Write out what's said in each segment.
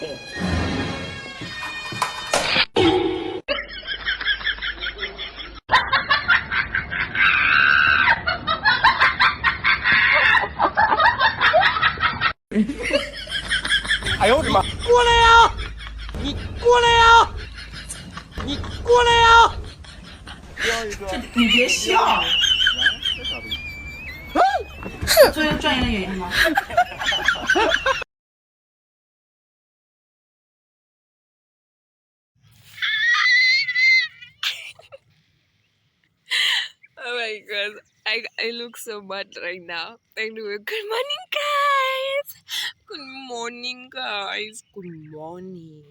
哎呦我的妈！过来呀！你过来呀！你过来呀！你别笑。作为专业的演员吗？Oh my god, I look so bad right now. Anyway, good morning, guys. Good morning, guys. Good morning.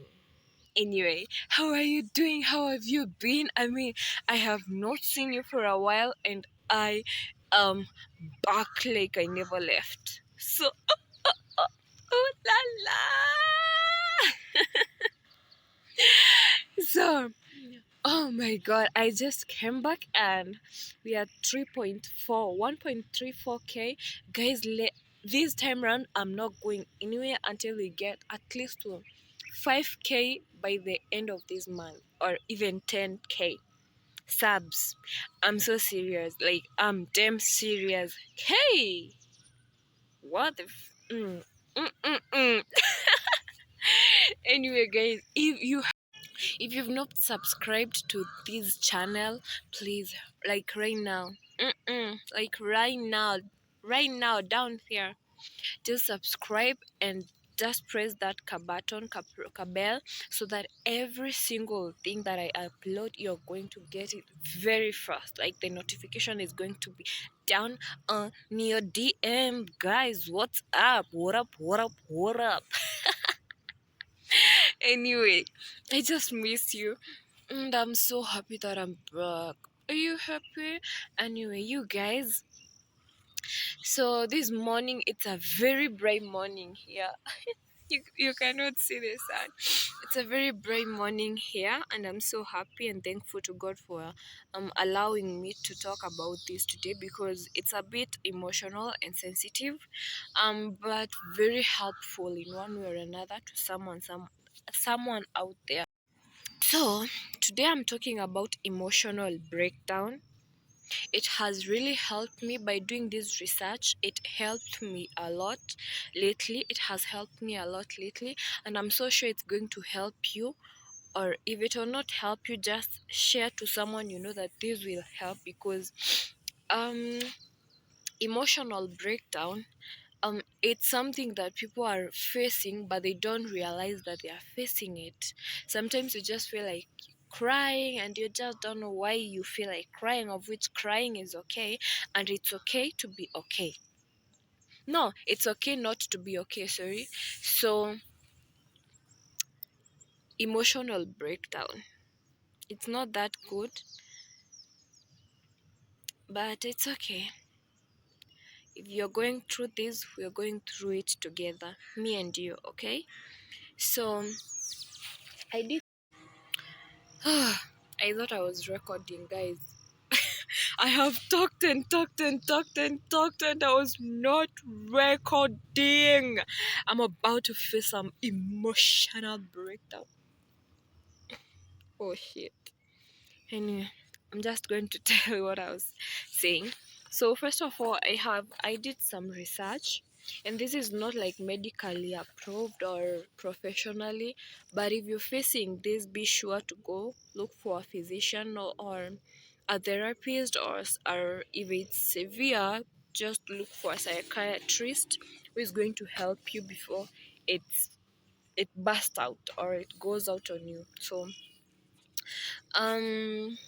Anyway, how are you doing? How have you been? I mean, I have not seen you for a while, and I am back like I never left. So, oh la la. So, oh my god, I just came back and we are 1.34k. Guys, this time round, I'm not going anywhere until we get at least to 5k by the end of this month, or even 10k subs. I'm so serious. Like, I'm damn serious. Hey! What the Anyway, guys, if you've not subscribed to this channel, please, like right now, like right now down here, just subscribe and just press that button, bell, so that every single thing that I upload, you're going to get it very fast. Like, the notification is going to be down on your DM. Guys, what's up? What up? What up? What up? Anyway, I just miss you, and I'm so happy that I'm back. Are you happy? Anyway, you guys, so this morning, it's a very bright morning here. You cannot see the sun. It's a very bright morning here, and I'm so happy and thankful to God for allowing me to talk about this today, because it's a bit emotional and sensitive, but very helpful in one way or another to someone out there. So today I'm talking about emotional breakdown. It has really helped me by doing this research. It helped me a lot lately. It has helped me a lot lately, and I'm so sure it's going to help you. Or if it will not help you, just share to someone you know that this will help, because um emotional breakdown, it's something that people are facing, but they don't realize that they are facing it. Sometimes you just feel like crying, and you just don't know why you feel like crying, of which crying is okay, and it's okay to be okay. No, it's okay not to be okay, sorry. So, emotional breakdown, it's not that good, but it's okay. If you're going through this, we're going through it together, me and you, okay? So I did I thought I was recording, guys. I have talked and talked and talked and talked, and I was not recording. I'm about to face some emotional breakdown. Oh shit. Anyway, I'm just going to tell you what I was saying. So first of all, I did some research, and this is not like medically approved or professionally, but if you're facing this, be sure to go look for a physician, or a therapist, or if it's severe, just look for a psychiatrist who is going to help you before it bursts out or it goes out on you. So um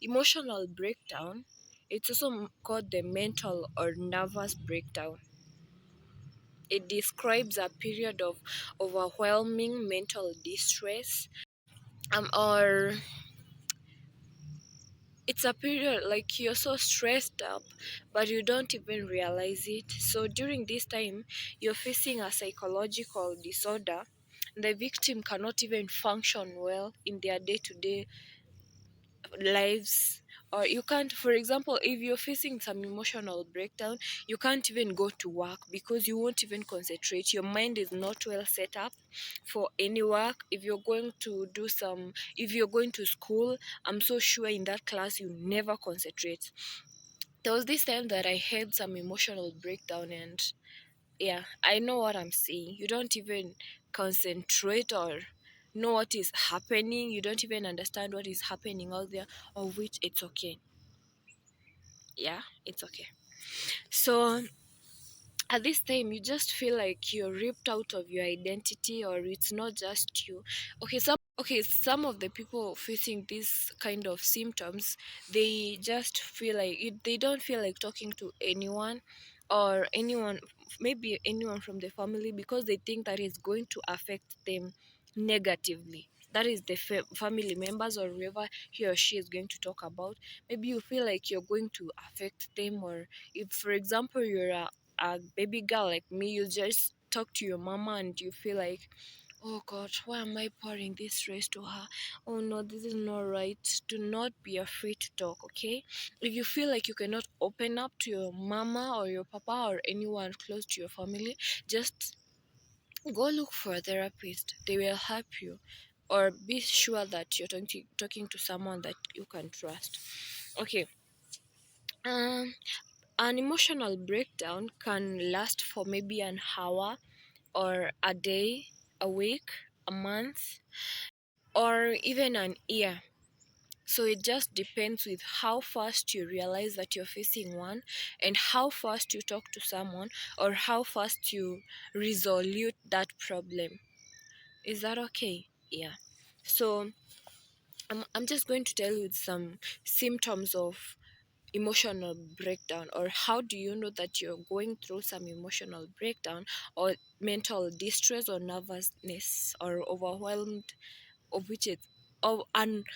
emotional breakdown, it's also called the mental or nervous breakdown. It describes a period of overwhelming mental distress, or it's a period like you're so stressed up, but you don't even realize it. So during this time, you're facing a psychological disorder. The victim cannot even function well in their day-to-day lives, Or you can't, for example, if you're facing some emotional breakdown, you can't even go to work because you won't even concentrate. Your mind is not well set up for any work. If you're going to do some, if you're going to school, I'm so sure in that class you never concentrate. There was this time that I had some emotional breakdown, and yeah, I know what I'm saying. You don't even concentrate or know what is happening. You don't even understand what is happening out there, of which it's okay. Yeah, it's okay. So at this time you just feel like you're ripped out of your identity, or it's not just you. Some of the people facing these kind of symptoms, they just feel like they don't feel like talking to anyone, or anyone, maybe anyone from the family, because they think that it's going to affect them negatively. That is the family members, or whoever he or she is going to talk about. Maybe you feel like you're going to affect them, or if, for example, you're a baby girl like me, you just talk to your mama and you feel like, oh God, why am I pouring this stress to her? Oh no, this is not right. Do not be afraid to talk, okay? If you feel like you cannot open up to your mama or your papa or anyone close to your family, just go look for a therapist. They will help you. Or be sure that you're talking to someone that you can trust. Okay. Um, an emotional breakdown can last for maybe an hour, or a day, a week, a month, or even an year. So it just depends with how fast you realize that you're facing one, and how fast you talk to someone, or how fast you resolve that problem. Is that okay? Yeah. So I'm just going to tell you some symptoms of emotional breakdown, or how do you know that you're going through some emotional breakdown, or mental distress, or nervousness, or overwhelmed, of which it's overwhelmed,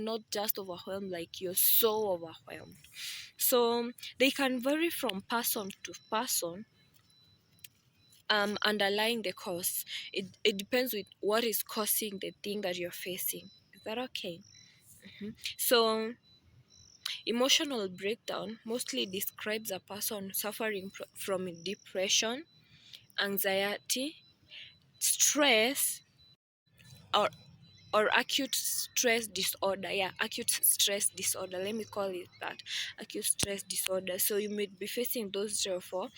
not just overwhelmed, like you're so overwhelmed. So they can vary from person to person. Underlying the cause, it depends with what is causing the thing that you're facing. Is that okay? So emotional breakdown mostly describes a person suffering from depression, anxiety, stress, or acute stress disorder. Yeah, acute stress disorder, let me call it that. Acute stress disorder. So you may be facing those therefore,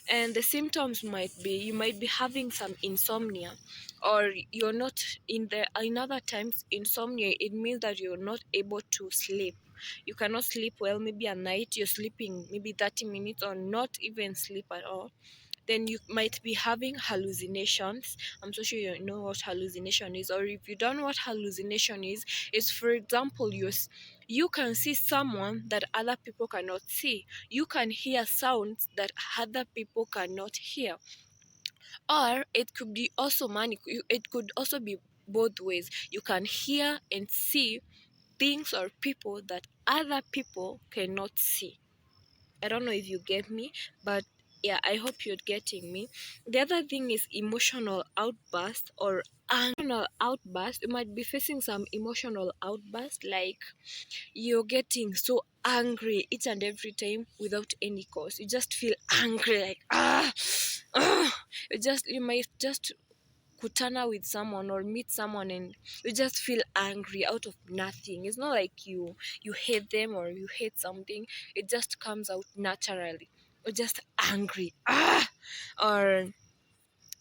and the symptoms might be, you might be having some insomnia, or you're not in other times. Insomnia, it means that you're not able to sleep. You cannot sleep well. Maybe at night you're sleeping maybe 30 minutes, or not even sleep at all. Then you might be having hallucinations. I'm so sure you know what hallucination is. Or if you don't know what hallucination is, it's, for example, you can see someone that other people cannot see. You can hear sounds that other people cannot hear. Or it could be also it could also be both ways. You can hear and see things or people that other people cannot see. I don't know if you get me, but yeah, I hope you're getting me. The other thing is emotional outburst, or emotional outburst. You might be facing some emotional outburst, like you're getting so angry each and every time without any cause. You just feel angry, like you might just kutana with someone or meet someone, and you just feel angry out of nothing. It's not like you hate them or you hate something. It just comes out naturally. You're just angry, or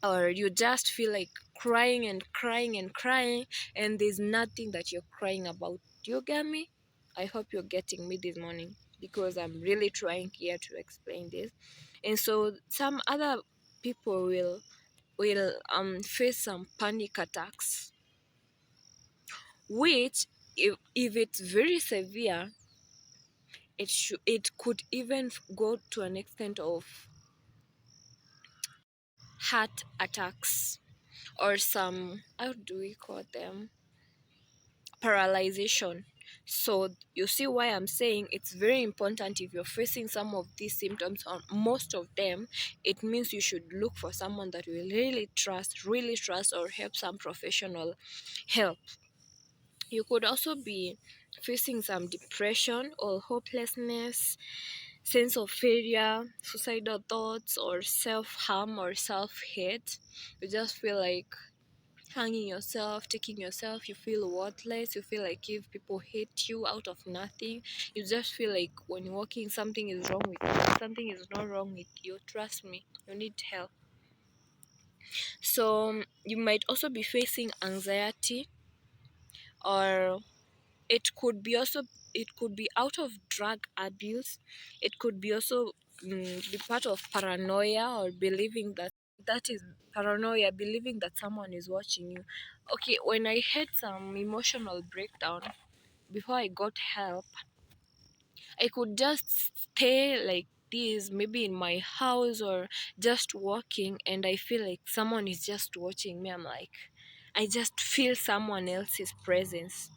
you just feel like crying and crying and crying, and there's nothing that you're crying about. Do you get me? I hope you're getting me this morning, because I'm really trying here to explain this. And so some other people will face some panic attacks, which, if it's very severe, it could even go to an extent of heart attacks, or some, how do we call them, paralyzation. So you see why I'm saying it's very important. If you're facing some of these symptoms, or most of them, it means you should look for someone that will really trust, or help some professional help. You could also be facing some depression or hopelessness, sense of failure, suicidal thoughts, or self harm or self hate. You just feel like hanging yourself, taking yourself, you feel worthless, you feel like if people hate you out of nothing, you just feel like when you're walking, something is wrong with you, something is not wrong with you. Trust me, you need help. So, you might also be facing anxiety, or it could be also it could be out of drug abuse. It could be also be part of paranoia, or believing that is paranoia, believing that someone is watching you. Okay, when I had some emotional breakdown, before I got help, I could just stay like this, maybe in my house or just walking, and I feel like someone is just watching me. I'm like, I just feel someone else's presence.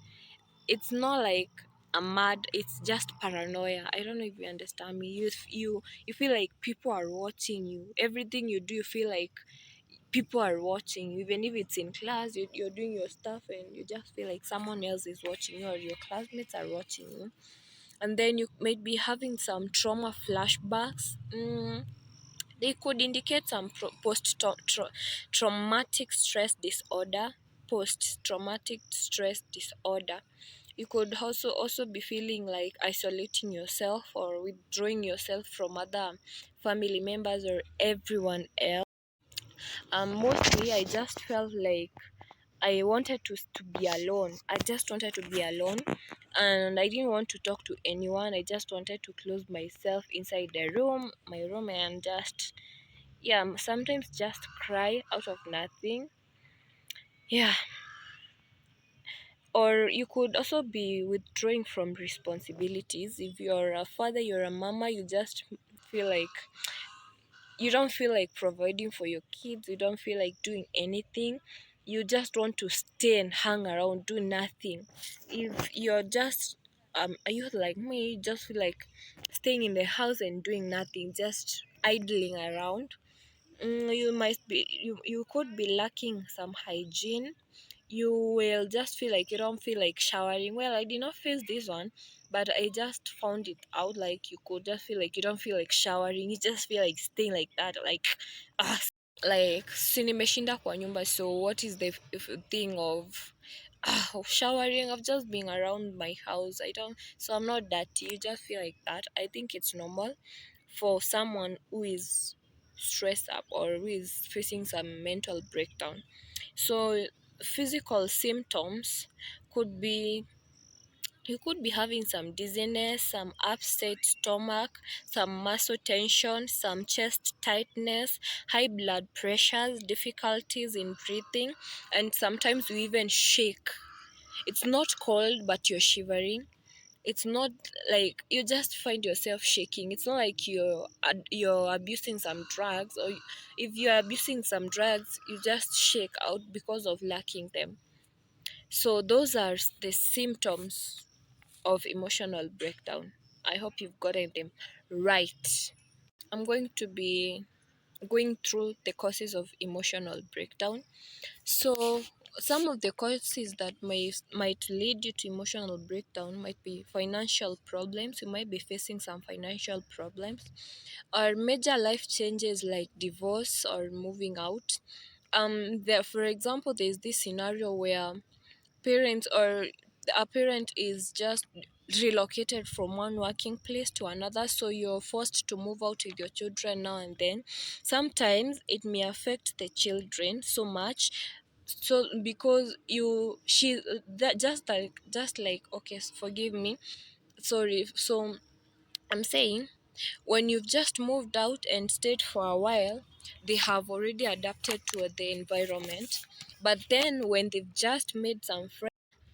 It's not like I'm mad, it's just paranoia. I don't know if you understand me. You feel like people are watching you. Everything you do, you feel like people are watching you. Even if it's in class, you're doing your stuff and you just feel like someone else is watching you, or your classmates are watching you. And then you might be having some trauma flashbacks. They could indicate some traumatic stress disorder. Post traumatic stress disorder. You could also be feeling like isolating yourself or withdrawing yourself from other family members or everyone else. Mostly I just felt like I wanted to be alone. I just wanted to be alone, and I didn't want to talk to anyone. I just wanted to close myself inside my room, and just, yeah, sometimes just cry out of nothing. Yeah. Or you could also be withdrawing from responsibilities. If you're a father, you're a mama, you just feel like you don't feel like providing for your kids, you don't feel like doing anything. You just want to stay and hang around, do nothing. If you're just a youth like me, you just feel like staying in the house and doing nothing, just idling around. You could be lacking some hygiene. You will just feel like you don't feel like showering. Well, I did not face this one, but I just found it out. Like, you could just feel like you don't feel like showering, you just feel like staying like that, like ah, like si nimeshinda kwa nyumba, so what is the thing of of showering, of just being around my house. I don't, so I'm not dirty. You just feel like that. I think it's normal for someone who is stressed up or who is facing some mental breakdown. So physical symptoms could be, you could be having some dizziness, some upset stomach, some muscle tension, some chest tightness, high blood pressures, difficulties in breathing, and sometimes you even shake. It's not cold, but you're shivering. It's not like you just find yourself shaking. It's not like you're abusing some drugs, or if you're abusing some drugs, you just shake out because of lacking them. So those are the symptoms of emotional breakdown. I hope you've gotten them right. I'm going to be going through the causes of emotional breakdown. So some of the causes that might lead you to emotional breakdown might be financial problems. You might be facing some financial problems, or major life changes like divorce or moving out. There, for example, there's this scenario where parents or a parent is just relocated from one working place to another, so you're forced to move out with your children now and then. Sometimes it may affect the children so much, so because you she that just like okay, forgive me, sorry. So I'm saying, when you've just moved out and stayed for a while, they have already adapted to the environment, but then when they've just made some friends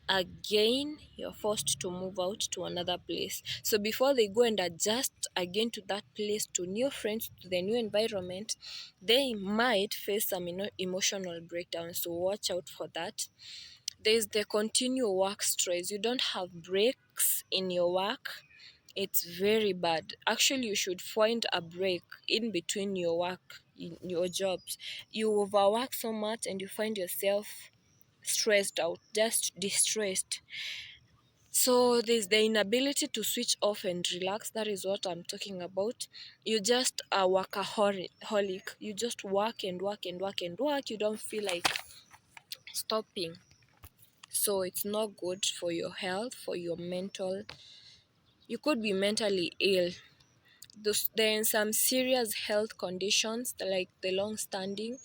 again, you're forced to move out to another place. So before they go and adjust again to that place, to new friends, to the new environment, they might face some emotional breakdown. So watch out for that. There's the continual work stress. You don't have breaks in your work. It's very bad. Actually, you should find a break in between your work, in your jobs. You overwork so much and you find yourself stressed out, just distressed. So there's the inability to switch off and relax. That is what I'm talking about. You just a workaholic. You just work and work and work and work. You don't feel like stopping. So it's not good for your health, for your mental. You could be mentally ill. Then some serious health conditions like the long standing.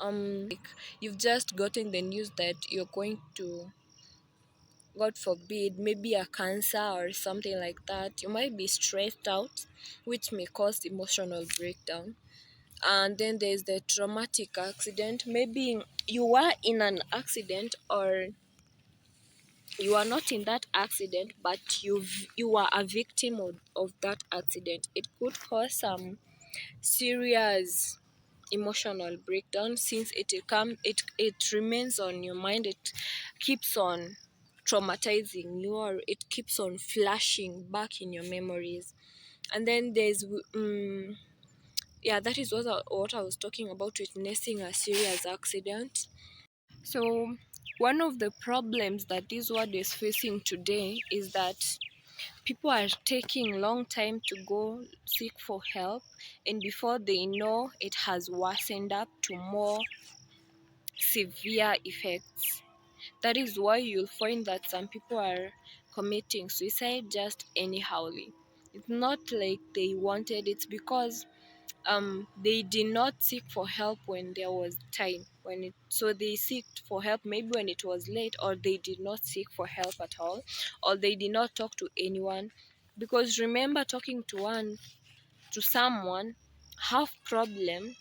Like you've just gotten the news that you're going to, God forbid, maybe a cancer or something like that. You might be stressed out, which may cause emotional breakdown. And then there's the traumatic accident. Maybe you were in an accident, or you are not in that accident, but you are a victim of that accident. It could cause some serious emotional breakdown, since it remains on your mind. It keeps on traumatizing you, or it keeps on flashing back in your memories. And then there's yeah, that is what I was talking about, witnessing a serious accident. So one of the problems that this world is facing today is that people are taking long time to go seek for help, and before they know, it has worsened up to more severe effects. That is why you'll find that some people are committing suicide just anyhowly. It's not like they wanted, it's because they did not seek for help when there was time, so they seeked for help maybe when it was late, or they did not seek for help at all, or they did not talk to anyone. Because remember, talking to someone, half problem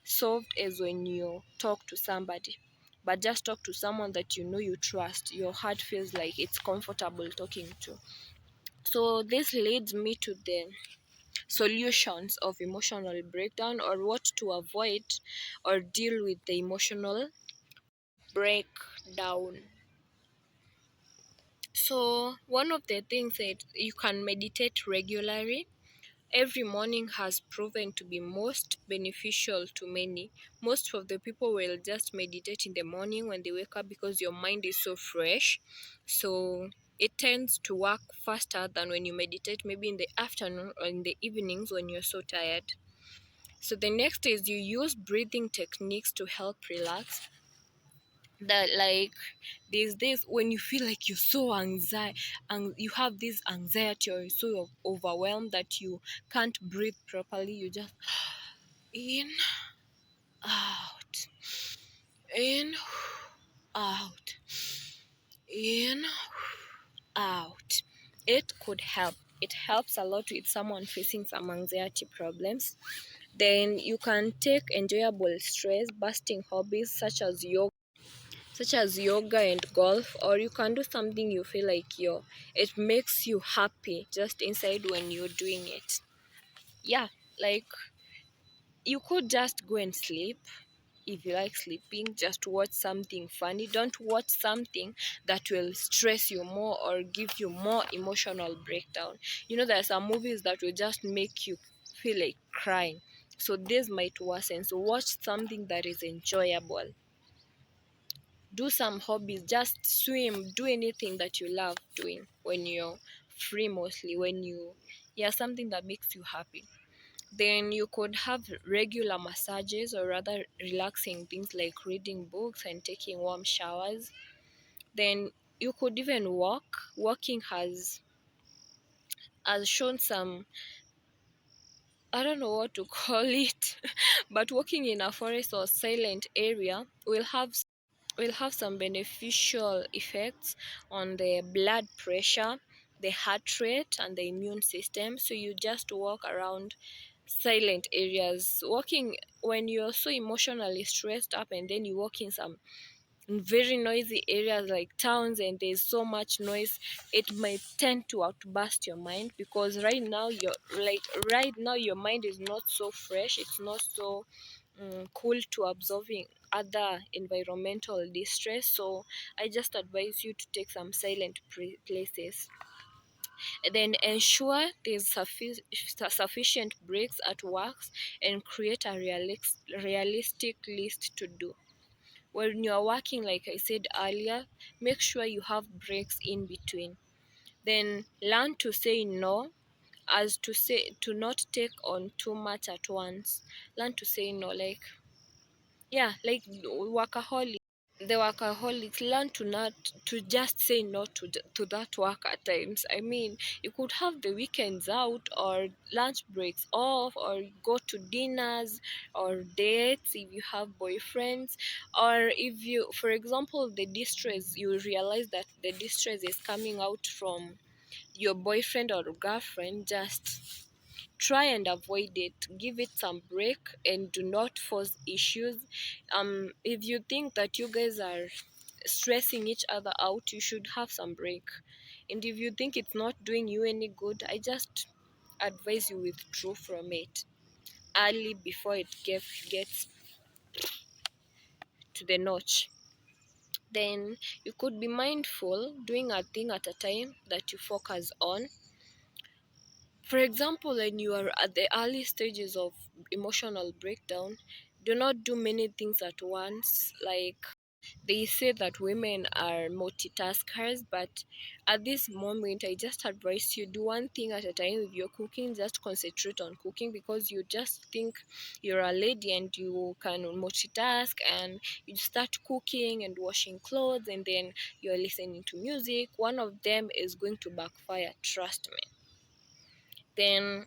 solved is when you talk to somebody. But just talk to someone that you know, you trust, your heart feels like it's comfortable talking to. So this leads me to the solutions of emotional breakdown, or what to avoid or deal with the emotional breakdown. So one of the things that you can meditate regularly. Every morning has proven to be most beneficial to many. Most of the people will just meditate in the morning when they wake up, because your mind is so fresh. So it tends to work faster than when you meditate maybe in the afternoon or in the evenings when you're so tired. So the next is, you use breathing techniques to help relax. That, like, these days when you feel like you're so anxiety, and you have this anxiety, or you're so overwhelmed that you can't breathe properly, you just in, out, in, out, in, out. It could help. It helps a lot with someone facing some anxiety problems. Then you can take enjoyable stress busting hobbies such as yoga and golf, or you can do something you feel like it makes you happy just inside when you're doing it. Yeah, like, you could just go and sleep. If you like sleeping, just watch something funny. Don't watch something that will stress you more or give you more emotional breakdown. There are some movies that will just make you feel like crying, so this might worsen. So watch something that is enjoyable. Do some hobbies, just swim, do anything that you love doing when you're free, mostly when you, yeah, something that makes you happy. Then you could have regular massages, or rather relaxing things like reading books and taking warm showers. Then you could even walk. Walking has shown some, I don't know what to call it, but walking in a forest or silent area will have some beneficial effects on the blood pressure, the heart rate, and the immune system. So you just walk around silent areas. Walking when you're so emotionally stressed up, and then you walk in some very noisy areas like towns, and there's so much noise, it might tend to outburst your mind, because right now your mind is not so fresh, it's not so cool to absorbing other environmental distress. So I just advise you to take some silent places. And then ensure there's sufficient breaks at work, and create a realistic list to do. When you're working, like I said earlier, make sure you have breaks in between. Then learn to say no, as to say to not take on too much at once. Learn to say no, like, yeah, like workaholic. The workaholics learn to not to just say no to that work at times. I mean, you could have the weekends out or lunch breaks off or go to dinners or dates if you have boyfriends, or if you, for example, the distress, you realize that the distress is coming out from your boyfriend or girlfriend. Just try and avoid it, give it some break, and do not force issues. If you think that you guys are stressing each other out, you should have some break. And if you think it's not doing you any good, I just advise you withdraw from it early before it gets to the notch. Then you could be mindful, doing a thing at a time that you focus on. For example, when you are at the early stages of emotional breakdown, do not do many things at once. Like, they say that women are multitaskers, but at this moment, I just advise you, do one thing at a time. If you're cooking, just concentrate on cooking, because you just think you're a lady and you can multitask, and you start cooking and washing clothes, and then you're listening to music. One of them is going to backfire, trust me. Then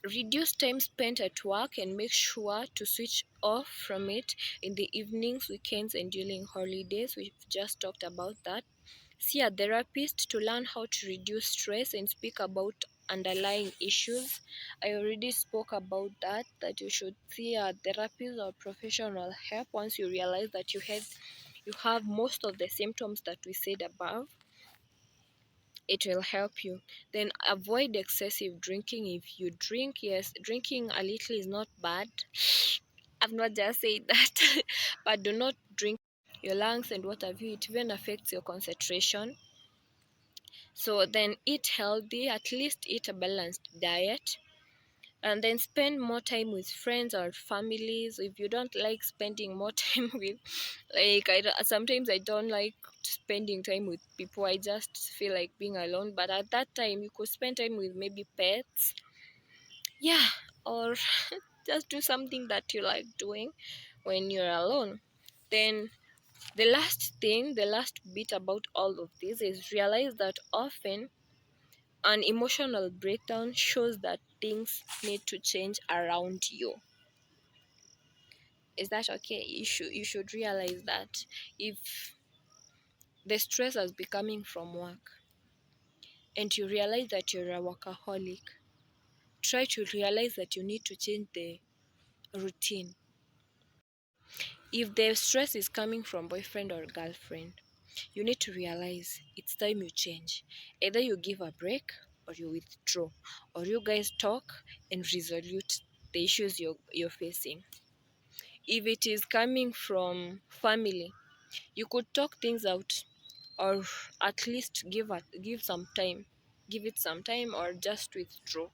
reduce time spent at work and make sure to switch off from it in the evenings, weekends, and during holidays. We've just talked about that. See a therapist to learn how to reduce stress and speak about underlying issues. I already spoke about that you should see a therapist or professional help once you realize that you have most of the symptoms that we said above. It will help you. Then avoid excessive drinking. If you drink, yes, drinking a little is not bad. I've not just said that, but do not drink your lungs and what have you. It even affects your concentration. So then eat healthy, at least eat a balanced diet, and then spend more time with friends or families. If you don't like spending more time with, like, sometimes I don't like spending time with people, I just feel like being alone, but at that time you could spend time with maybe pets, yeah, or just do something that you like doing when you're alone. Then the last bit about all of this is realize that often an emotional breakdown shows that things need to change around you. Is that okay? You should realize that if the stress has been coming from work and you realize that you're a workaholic, try to realize that you need to change the routine. If the stress is coming from boyfriend or girlfriend, you need to realize it's time you change. Either you give a break or you withdraw, or you guys talk and resolve the issues you're facing. If it is coming from family, you could talk things out, or at least give it some time, or just withdraw.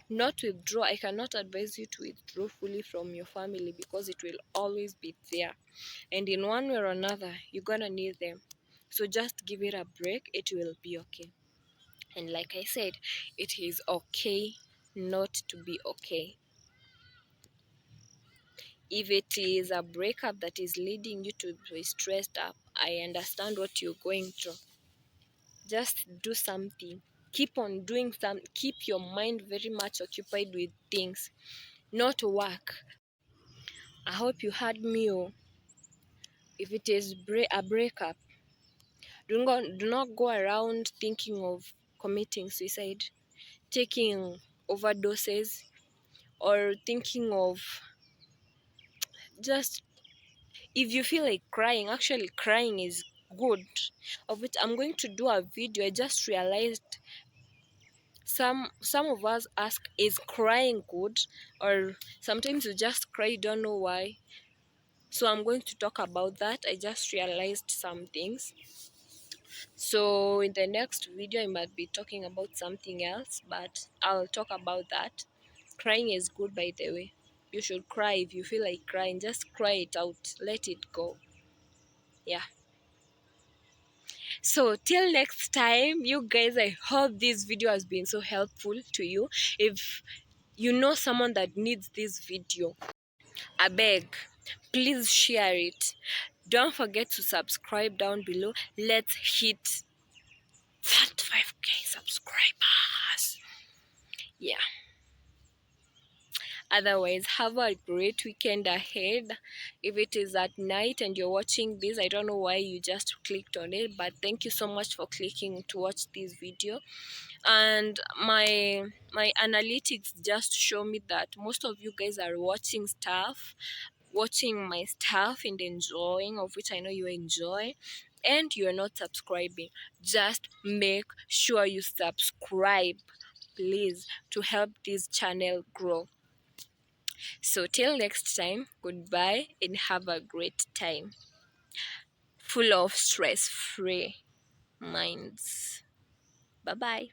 Not withdraw, I cannot advise you to withdraw fully from your family, because it will always be there, and in one way or another you're gonna need them. So just give it a break, it will be okay. And like I said, it is okay not to be okay. If it is a breakup that is leading you to be stressed up, I understand what you're going through. Just do something. Keep on doing something. Keep your mind very much occupied with things, not work. I hope you heard me. Oh. If it is a breakup, do not go around thinking of committing suicide, taking overdoses, or thinking of just, if you feel like crying, actually crying is good. Of it, I'm going to do a video. I just realized some of us ask, is crying good? Or sometimes you just cry, you don't know why. So I'm going to talk about that. I just realized some things. So in the next video I might be talking about something else, but I'll talk about that. Crying is good, by the way. You should cry. If you feel like crying, just cry it out, let it go. Yeah. So till next time, you guys, I hope this video has been so helpful to you. If you know someone that needs this video, I beg, please share it. Don't forget to subscribe down below. Let's hit 35k subscribers. Yeah. Otherwise, have a great weekend ahead. If it is at night and you're watching this, I don't know why you just clicked on it, but thank you so much for clicking to watch this video. And my analytics just show me that most of you guys are watching my stuff and enjoying, of which I know you enjoy, and you're not subscribing. Just make sure you subscribe, please, to help this channel grow. So till next time, goodbye and have a great time full of stress free minds. Bye bye.